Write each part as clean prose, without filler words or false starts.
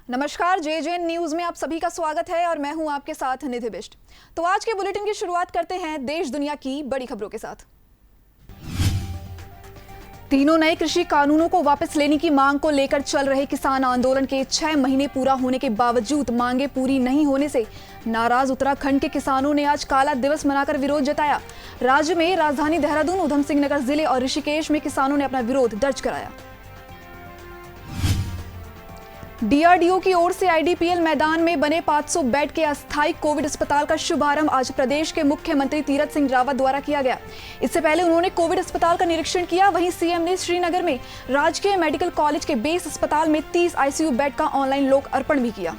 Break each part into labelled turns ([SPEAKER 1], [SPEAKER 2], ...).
[SPEAKER 1] नमस्कार, JJN news में आप सभी का स्वागत है और मैं हूं आपके साथ निधि बिष्ट। तो आज के बुलेटिन की शुरुआत करते हैं देश दुनिया की बड़ी खबरों के साथ। तीनों नए कृषि कानूनों को वापस लेने की मांग को लेकर चल रहे किसान आंदोलन के 6 महीने पूरा होने के बावजूद मांगे पूरी नहीं होने से नाराज उत्तराखंड के किसानों ने आज काला दिवस मनाकर विरोध जताया। राज्य में राजधानी देहरादून, उधम सिंह नगर जिले और ऋषिकेश में किसानों ने अपना विरोध दर्ज कराया। DRDO की ओर से IDPL मैदान में बने 500 बेड के अस्थायी कोविड अस्पताल का शुभारंभ आज प्रदेश के मुख्यमंत्री तीरथ सिंह रावत द्वारा किया गया। इससे पहले उन्होंने कोविड अस्पताल का निरीक्षण किया। वहीं CM ने श्रीनगर में राजकीय मेडिकल कॉलेज के बेस अस्पताल में 30 ICU बेड का ऑनलाइन लोक अर्पण भी किया।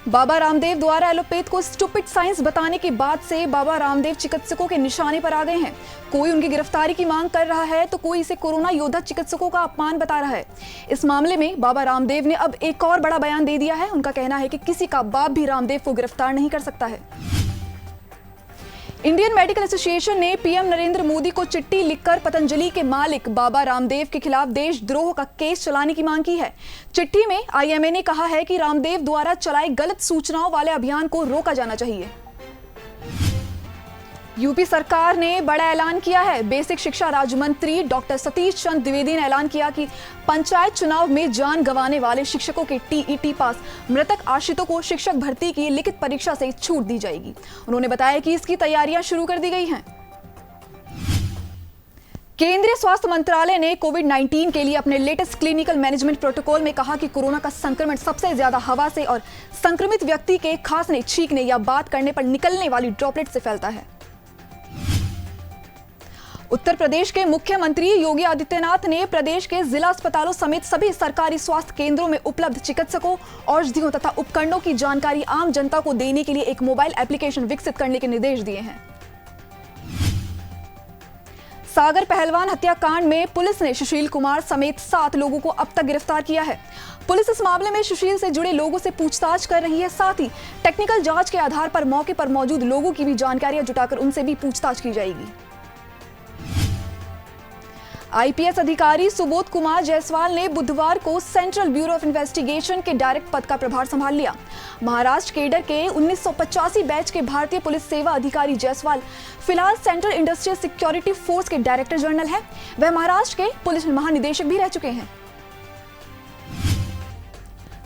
[SPEAKER 1] बाबा रामदेव द्वारा एलोपैथ को स्टूपिड साइंस बताने के बाद से बाबा रामदेव चिकित्सकों के निशाने पर आ गए हैं। कोई उनकी गिरफ्तारी की मांग कर रहा है तो कोई इसे कोरोना योद्धा चिकित्सकों का अपमान बता रहा है। इस मामले में बाबा रामदेव ने अब एक और बड़ा बयान दे दिया है। उनका कहना है कि किसी का बाप भी रामदेव को गिरफ्तार नहीं कर सकता है। इंडियन मेडिकल एसोसिएशन ने PM नरेंद्र मोदी को चिट्ठी लिखकर पतंजलि के मालिक बाबा रामदेव के खिलाफ देशद्रोह का केस चलाने की मांग की है। चिट्ठी में IMA ने कहा है कि रामदेव द्वारा चलाए गलत सूचनाओं वाले अभियान को रोका जाना चाहिए। यूपी सरकार ने बड़ा ऐलान किया है। बेसिक शिक्षा राज्य मंत्री डॉक्टर सतीश चंद्र द्विवेदी ने ऐलान किया कि पंचायत चुनाव में जान गंवाने वाले शिक्षकों के TET पास मृतक आश्रितों को शिक्षक भर्ती की लिखित परीक्षा से छूट दी जाएगी। उन्होंने बताया कि इसकी तैयारियां शुरू कर दी गई हैं। केंद्रीय स्वास्थ्य मंत्रालय ने कोविड-19 के लिए अपने लेटेस्ट क्लिनिकल मैनेजमेंट प्रोटोकॉल में कहा कि कोरोना का संक्रमण सबसे ज्यादा हवा से और संक्रमित व्यक्ति के खांसने, छींकने या बात करने पर निकलने वाली ड्रॉपलेट से फैलता है। उत्तर प्रदेश के मुख्यमंत्री योगी आदित्यनाथ ने प्रदेश के जिला अस्पतालों समेत सभी सरकारी स्वास्थ्य केंद्रों में उपलब्ध चिकित्सकों, औषधियों तथा उपकरणों की जानकारी आम जनता को देने के लिए एक मोबाइल एप्लीकेशन विकसित करने के निर्देश दिए हैं। सागर पहलवान हत्याकांड में पुलिस ने सुशील कुमार समेत 7 लोगों को अब तक गिरफ्तार किया है। पुलिस इस मामले में सुशील से जुड़े लोगों से पूछताछ कर रही है। साथ ही टेक्निकल जांच के आधार पर मौके पर मौजूद लोगों की भी जानकारियां जुटाकर उनसे भी पूछताछ की जाएगी। IPS अधिकारी सुबोध कुमार जायसवाल ने बुधवार को सेंट्रल ब्यूरो ऑफ इन्वेस्टिगेशन के डायरेक्ट पद का प्रभार संभाल लिया। महाराष्ट्र केडर के 1985 बैच के भारतीय पुलिस सेवा अधिकारी जायसवाल फिलहाल सेंट्रल इंडस्ट्रियल सिक्योरिटी फोर्स के डायरेक्टर जनरल हैं। वह महाराष्ट्र के पुलिस महानिदेशक भी रह चुके हैं।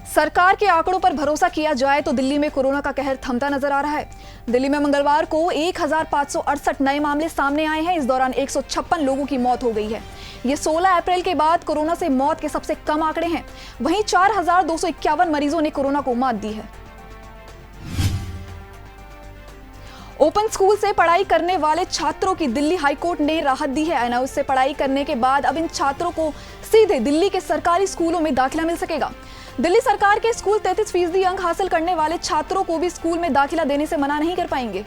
[SPEAKER 1] सरकार के आंकड़ों पर भरोसा किया जाए तो दिल्ली में कोरोना का कहर थमता नजर आ रहा है। दिल्ली में मंगलवार को 1568 नए मामले सामने आए हैं। इस दौरान 156 लोगों की मौत हो गई है। ये 16 अप्रैल के बाद कोरोना से मौत के सबसे कम आंकड़े हैं। वहीं 4251 मरीजों ने कोरोना को मात दी है। ओपन स्कूल से पढ़ाई करने वाले छात्रों की दिल्ली हाईकोर्ट ने राहत दी है। अनाउंस से पढ़ाई करने के बाद अब इन छात्रों को सीधे दिल्ली के सरकारी स्कूलों में दाखिला मिल सकेगा। दिल्ली सरकार के स्कूल 33% अंक हासिल करने वाले छात्रों को भी स्कूल में दाखिला देने से मना नहीं कर पाएंगे।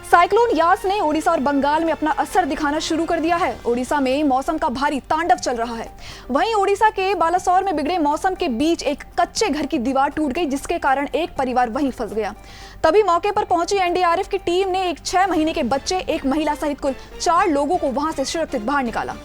[SPEAKER 1] साइक्लोन यास ने ओडिशा और बंगाल में अपना असर दिखाना शुरू कर दिया है। ओडिशा में मौसम का भारी तांडव चल रहा है। वहीं ओडिशा के बालासोर में बिगड़े मौसम के बीच एक कच्चे घर की दीवार टूट गई, जिसके कारण एक परिवार वहीं फंस गया। तभी मौके पर पहुंची NDRF की टीम ने एक 6 महीने के बच्चे, एक महिला सहित कुल 4 लोगों को वहां से सुरक्षित बाहर निकाला।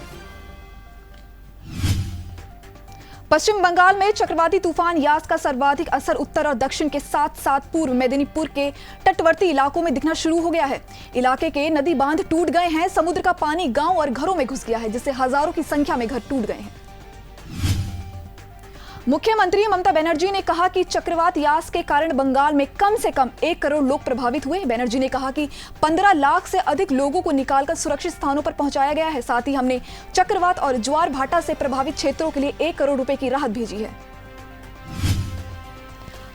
[SPEAKER 1] पश्चिम बंगाल में चक्रवाती तूफान यास का सर्वाधिक असर उत्तर और दक्षिण के साथ साथ पूर्व मेदिनीपुर के तटवर्ती इलाकों में दिखना शुरू हो गया है। इलाके के नदी बांध टूट गए हैं। समुद्र का पानी गांव और घरों में घुस गया है, जिससे हजारों की संख्या में घर टूट गए हैं। मुख्यमंत्री ममता बनर्जी ने कहा कि चक्रवात यास के कारण बंगाल में कम से कम 1 करोड़ लोग प्रभावित हुए। बनर्जी ने कहा कि 15 लाख से अधिक लोगों को निकालकर सुरक्षित स्थानों पर पहुंचाया गया है। साथ ही हमने चक्रवात और ज्वार भाटा से प्रभावित क्षेत्रों के लिए 1 करोड़ रुपए की राहत भेजी है।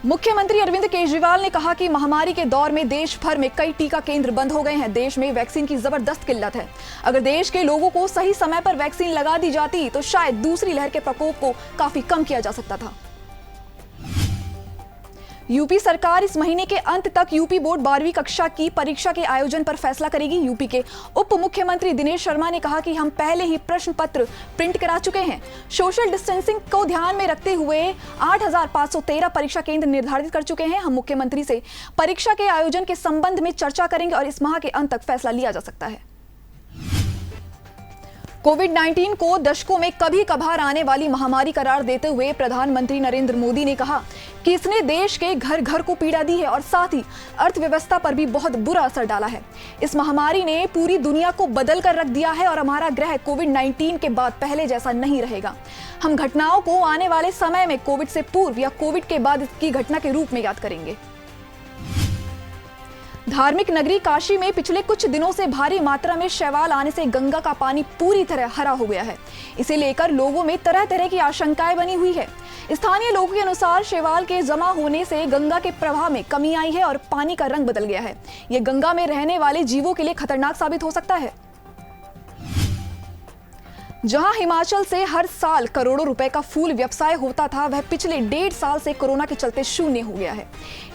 [SPEAKER 1] मुख्यमंत्री अरविंद केजरीवाल ने कहा कि महामारी के दौर में देश भर में कई टीका केंद्र बंद हो गए हैं। देश में वैक्सीन की जबरदस्त किल्लत है। अगर देश के लोगों को सही समय पर वैक्सीन लगा दी जाती तो शायद दूसरी लहर के प्रकोप को काफी कम किया जा सकता था। यूपी सरकार इस महीने के अंत तक यूपी बोर्ड 12वीं कक्षा की परीक्षा के आयोजन पर फैसला करेगी। यूपी के उप मुख्यमंत्री दिनेश शर्मा ने कहा कि हम पहले ही प्रश्न पत्र प्रिंट करा चुके हैं। सोशल डिस्टेंसिंग को ध्यान में रखते हुए 8513 परीक्षा केंद्र निर्धारित कर चुके हैं। हम मुख्यमंत्री से परीक्षा के आयोजन के संबंध में चर्चा करेंगे और इस माह के अंत तक फैसला लिया जा सकता है। कोविड-19 को दशकों में कभी कभार आने वाली महामारी करार देते हुए प्रधानमंत्री नरेंद्र मोदी ने कहा कि इसने देश के घर घर को पीड़ा दी है और साथ ही अर्थव्यवस्था पर भी बहुत बुरा असर डाला है। इस महामारी ने पूरी दुनिया को बदल कर रख दिया है और हमारा ग्रह कोविड-19 के बाद पहले जैसा नहीं रहेगा। हम घटनाओं को आने वाले समय में कोविड से पूर्व या कोविड के बाद की घटना के रूप में याद करेंगे। धार्मिक नगरी काशी में पिछले कुछ दिनों से भारी मात्रा में शैवाल आने से गंगा का पानी पूरी तरह हरा हो गया है। इसे लेकर लोगों में तरह तरह की आशंकाएं बनी हुई है। स्थानीय लोगों के अनुसार शैवाल के जमा होने से गंगा के प्रवाह में कमी आई है और पानी का रंग बदल गया है। यह गंगा में रहने वाले जीवों के लिए खतरनाक साबित हो सकता है। जहां हिमाचल से हर साल करोड़ों रुपए का फूल व्यवसाय होता था, वह पिछले 1.5 साल से कोरोना के चलते शून्य हो गया है।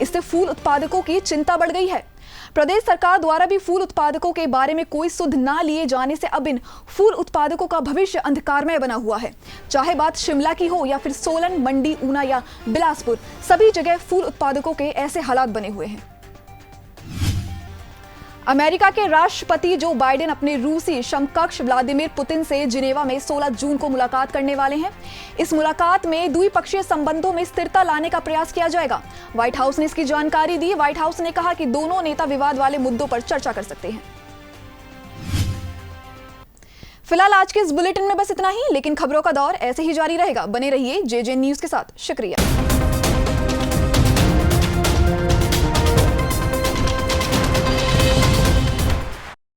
[SPEAKER 1] इससे फूल उत्पादकों की चिंता बढ़ गई है। प्रदेश सरकार द्वारा भी फूल उत्पादकों के बारे में कोई सुध ना लिए जाने से अब इन फूल उत्पादकों का भविष्य अंधकारमय बना हुआ है। चाहे बात शिमला की हो या फिर सोलन, मंडी, ऊना या बिलासपुर, सभी जगह फूल उत्पादकों के ऐसे हालात बने हुए हैं। अमेरिका के राष्ट्रपति जो बाइडेन अपने रूसी समकक्ष व्लादिमीर पुतिन से जिनेवा में 16 जून को मुलाकात करने वाले हैं। इस मुलाकात में द्विपक्षीय संबंधों में स्थिरता लाने का प्रयास किया जाएगा। व्हाइट हाउस ने इसकी जानकारी दी। व्हाइट हाउस ने कहा कि दोनों नेता विवाद वाले मुद्दों पर चर्चा कर सकते हैं। फिलहाल आज के इस बुलेटिन में बस इतना ही, लेकिन खबरों का दौर ऐसे ही जारी रहेगा। बने रहिए JJ न्यूज के साथ। शुक्रिया।